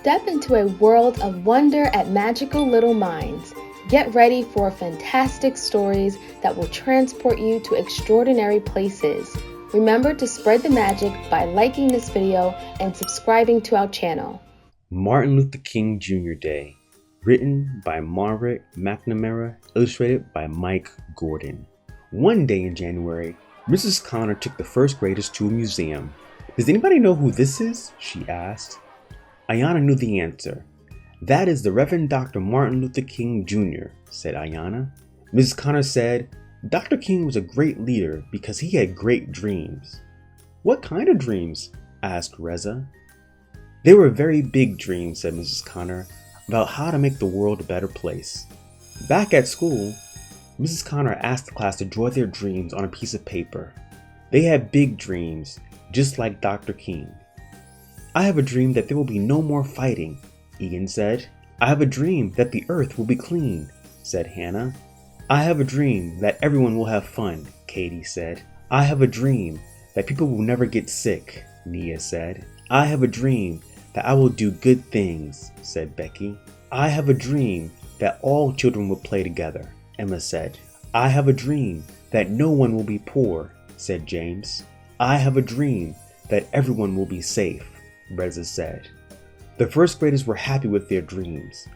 Step into a world of wonder at magical little minds. Get ready for fantastic stories that will transport you to extraordinary places. Remember to spread the magic by liking this video and subscribing to our channel. Martin Luther King Jr. Day. Written by Margaret, McNamara, illustrated by Mike Gordon. One day in January, Mrs. Connor took the first graders to a museum. "Does anybody know who this is?" she asked. Ayanna knew the answer. "That is the Reverend Dr. Martin Luther King Jr., said Ayanna. Mrs. Connor said, "Dr. King was a great leader because he had great dreams." "What kind of dreams?" asked Reza. "They were very big dreams," said Mrs. Connor, "about how to make the world a better place." Back at school, Mrs. Connor asked the class to draw their dreams on a piece of paper. They had big dreams, just like Dr. King. "I have a dream that there will be no more fighting," Egan said. "I have a dream that the earth will be clean," said Hannah. "I have a dream that everyone will have fun," Katie said. "I have a dream that people will never get sick," Nia said. "I have a dream that I will do good things," said Becky. "I have a dream that all children will play together," Emma said. "I have a dream that no one will be poor," said James. "I have a dream that everyone will be safe," Reza said. The first graders were happy with their dreams.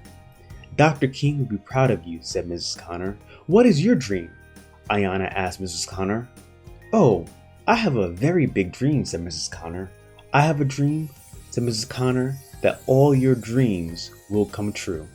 "Dr. King will be proud of you," said Mrs. Connor. "What is your dream?" Ayanna asked Mrs. Connor. "Oh, I have a very big dream," said Mrs. Connor. "I have a dream," said Mrs. Connor, "that all your dreams will come true."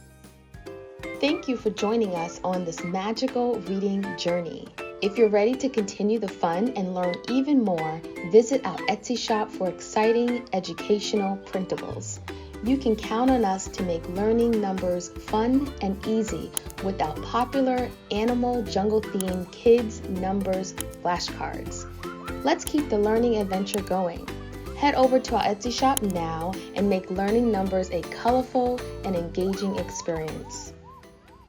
Thank you for joining us on this magical reading journey. If you're ready to continue the fun and learn even more, visit our Etsy shop for exciting educational printables. You can count on us to make learning numbers fun and easy with our popular animal jungle themed kids numbers flashcards. Let's keep the learning adventure going. Head over to our Etsy shop now and make learning numbers a colorful and engaging experience.